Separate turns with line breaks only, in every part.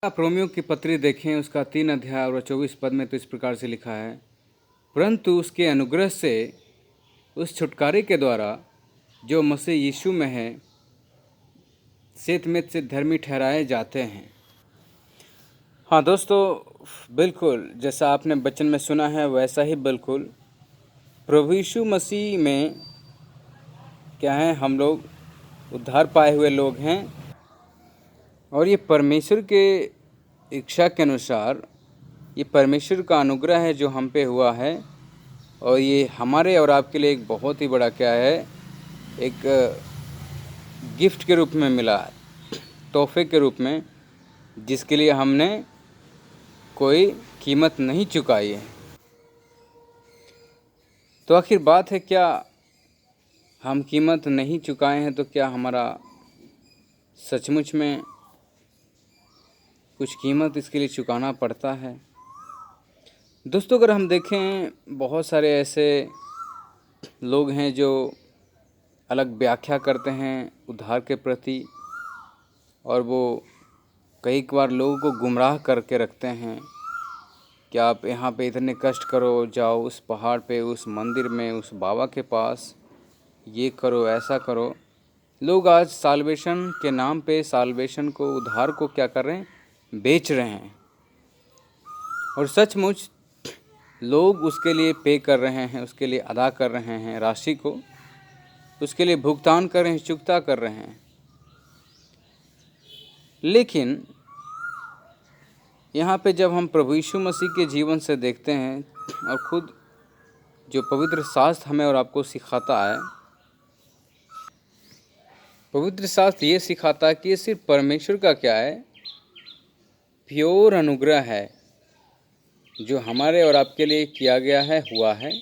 आप रोमियो की पत्री देखें, उसका 3 अध्याय और 24 पद में तो इस प्रकार से लिखा है, परंतु उसके अनुग्रह से उस छुटकारे के द्वारा जो मसीह यीशु में है सेत से धर्मी ठहराए जाते हैं। हाँ दोस्तों, बिल्कुल जैसा आपने वचन में सुना है वैसा ही बिल्कुल प्रभु यीशु मसीह में क्या है, हम लोग उद्धार पाए हुए लोग हैं और ये परमेश्वर के इच्छा के अनुसार ये परमेश्वर का अनुग्रह है जो हम पे हुआ है। और ये हमारे और आपके लिए एक बहुत ही बड़ा क्या है, एक गिफ्ट के रूप में मिला है, तोहफे के रूप में, जिसके लिए हमने कोई कीमत नहीं चुकाई है। तो आखिर बात है, क्या हम कीमत नहीं चुकाए हैं तो क्या हमारा सचमुच में कुछ कीमत इसके लिए चुकाना पड़ता है? दोस्तों, अगर हम देखें, बहुत सारे ऐसे लोग हैं जो अलग व्याख्या करते हैं उद्धार के प्रति, और वो कई बार लोगों को गुमराह करके रखते हैं कि आप यहाँ पे इतने कष्ट करो, जाओ उस पहाड़ पे, उस मंदिर में, उस बाबा के पास, ये करो, ऐसा करो। लोग आज साल्वेशन के नाम पे साल्वेशन को, उद्धार को क्या कर रहे हैं, बेच रहे हैं। और सचमुच लोग उसके लिए पे कर रहे हैं, उसके लिए अदा कर रहे हैं राशि को, उसके लिए भुगतान कर रहे हैं, चुकता कर रहे हैं। लेकिन यहाँ पे जब हम प्रभु यीशु मसीह के जीवन से देखते हैं और खुद जो पवित्र शास्त्र हमें और आपको सिखाता है, पवित्र शास्त्र ये सिखाता है कि ये सिर्फ परमेश्वर का क्या है, प्योर अनुग्रह है जो हमारे और आपके लिए किया गया है, हुआ है।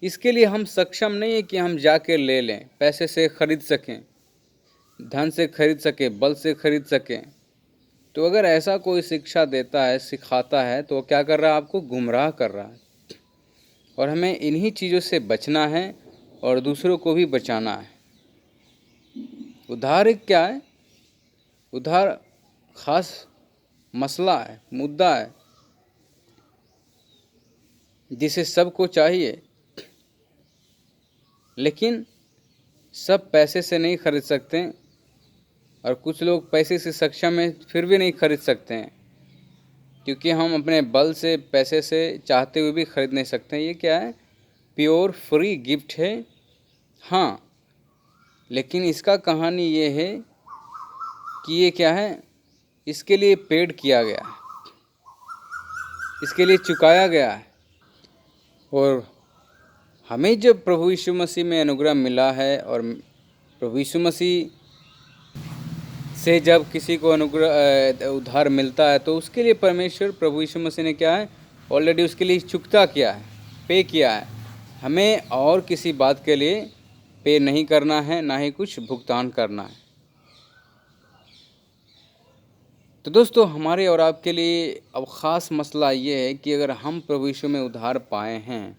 इसके लिए हम सक्षम नहीं है कि हम जाके ले लें, पैसे से खरीद सकें, धन से खरीद सकें, बल से खरीद सकें। तो अगर ऐसा कोई शिक्षा देता है, सिखाता है, तो क्या कर रहा है, आपको गुमराह कर रहा है। और हमें इन्हीं चीज़ों से बचना है और दूसरों को भी बचाना है। उद्धार एक क्या है, उद्धार खास मसला है, मुद्दा है, जिसे सबको चाहिए, लेकिन सब पैसे से नहीं खरीद सकते, और कुछ लोग पैसे से सक्षम हैं फिर भी नहीं खरीद सकते हैं, क्योंकि हम अपने बल से, पैसे से चाहते हुए भी खरीद नहीं सकते। ये क्या है, प्योर फ्री गिफ्ट है। हाँ, लेकिन इसका कहानी ये है कि ये क्या है, इसके लिए पेड किया गया है, इसके लिए चुकाया गया है। और हमें जब प्रभु यीशु मसीह में अनुग्रह मिला है, और प्रभु यीशु मसीह से जब किसी को अनुग्रह उद्धार मिलता है, तो उसके लिए परमेश्वर प्रभु यीशु मसीह ने क्या है, ऑलरेडी उसके लिए चुकता किया है, पे किया है। हमें और किसी बात के लिए पे नहीं करना है, ना ही कुछ भुगतान करना है। तो दोस्तों, हमारे और आपके लिए अब ख़ास मसला ये है कि अगर हम प्रभु यीशु में उद्धार पाए हैं,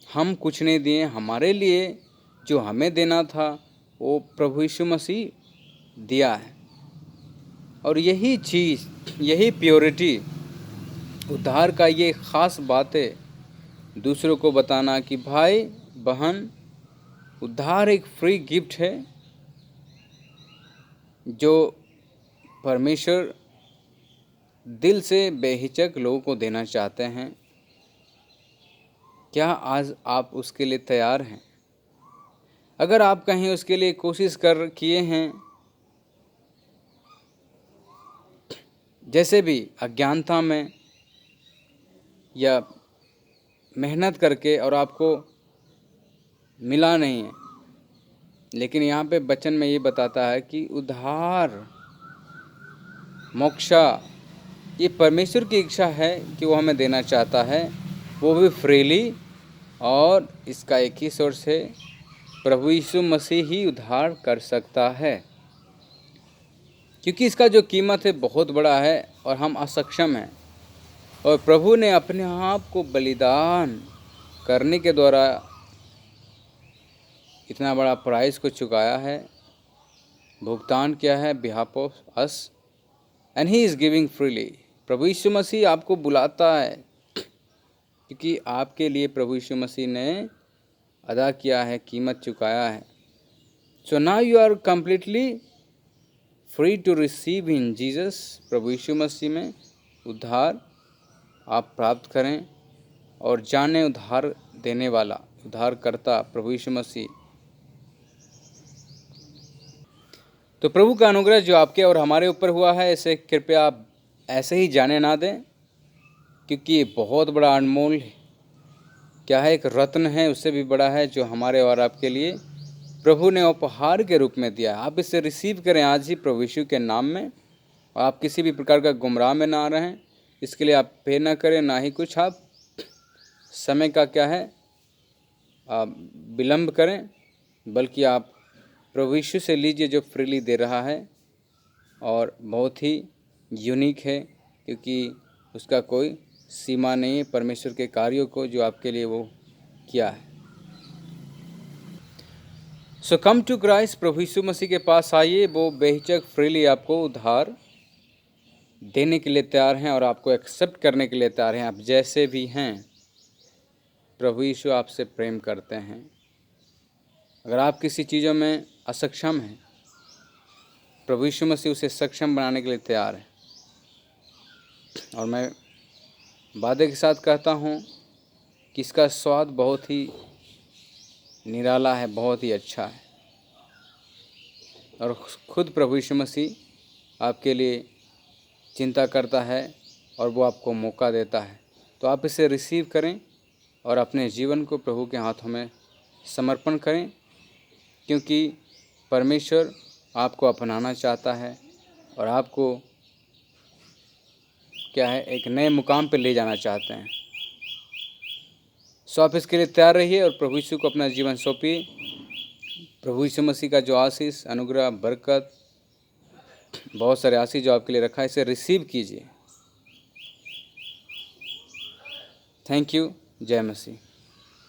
हम कुछ नहीं दिए, हमारे लिए जो हमें देना था वो प्रभु यीशु मसीह दिया है। और यही चीज़, यही प्योरिटी, उद्धार का ये ख़ास बात है, दूसरों को बताना कि भाई बहन, उद्धार एक फ्री गिफ्ट है जो परमेश्वर दिल से बेहिचक लोगों को देना चाहते हैं। क्या आज आप उसके लिए तैयार हैं? अगर आप कहीं उसके लिए कोशिश किए हैं, जैसे भी अज्ञानता में या मेहनत करके, और आपको मिला नहीं है, लेकिन यहाँ पे वचन में ये बताता है कि उद्धार, मोक्षा, ये परमेश्वर की इच्छा है कि वो हमें देना चाहता है, वो भी फ्रीली। और इसका एक ही सोर्स है, प्रभु यीशु मसीह ही उद्धार कर सकता है, क्योंकि इसका जो कीमत है बहुत बड़ा है और हम असक्षम हैं। और प्रभु ने अपने आप को बलिदान करने के द्वारा इतना बड़ा प्राइस को चुकाया है, भुगतान किया है behalf of us, and he is giving freely. प्रभु यीशु मसीह आपको बुलाता है क्योंकि आपके लिए प्रभु यीशु मसीह ने अदा किया है, कीमत चुकाया है। So now you are completely free to receive in Jesus. प्रभु यीशु मसीह में उद्धार आप प्राप्त करें और जाने उद्धार देने वाला, उद्धारकर्ता प्रभु यीशु मसीह। तो प्रभु का अनुग्रह जो आपके और हमारे ऊपर हुआ है, इसे कृपया आप ऐसे ही जाने ना दें, क्योंकि ये बहुत बड़ा अनमोल क्या है, एक रत्न है, उससे भी बड़ा है, जो हमारे और आपके लिए प्रभु ने उपहार के रूप में दिया है। आप इसे रिसीव करें आज ही प्रभु यीशु के नाम में, और आप किसी भी प्रकार का गुमराह में ना रहें। इसके लिए आप पे ना करें, ना ही कुछ आप समय का क्या है आप विलंब करें, बल्कि आप प्रभु यीशु से लीजिए जो फ्रीली दे रहा है और बहुत ही यूनिक है, क्योंकि उसका कोई सीमा नहीं है परमेश्वर के कार्यों को जो आपके लिए वो किया है। सो कम टू क्राइस्ट, प्रभु यीशु मसीह के पास आइए। वो बेहिचक फ्रीली आपको उद्धार देने के लिए तैयार हैं और आपको एक्सेप्ट करने के लिए तैयार हैं। आप जैसे भी हैं, प्रभु यीशु आपसे प्रेम करते हैं। अगर आप किसी चीज़ों में असक्षम हैं, प्रभु यीशु मसीह उसे सक्षम बनाने के लिए तैयार है। और मैं वादे के साथ कहता हूँ कि इसका स्वाद बहुत ही निराला है, बहुत ही अच्छा है, और खुद प्रभु यीशु मसीह आपके लिए चिंता करता है और वो आपको मौका देता है। तो आप इसे रिसीव करें और अपने जीवन को प्रभु के हाथों में समर्पण करें, क्योंकि परमेश्वर आपको अपनाना चाहता है और आपको क्या है, एक नए मुकाम पर ले जाना चाहते हैं। सो आप इसके लिए तैयार रहिए और प्रभु यीशु को अपना जीवन सौंपिए। प्रभु यीशु मसीह का जो आशीष, अनुग्रह, बरकत, बहुत सारे आशीष जो आपके लिए रखा है, इसे रिसीव कीजिए। Thank you. जय मसीह।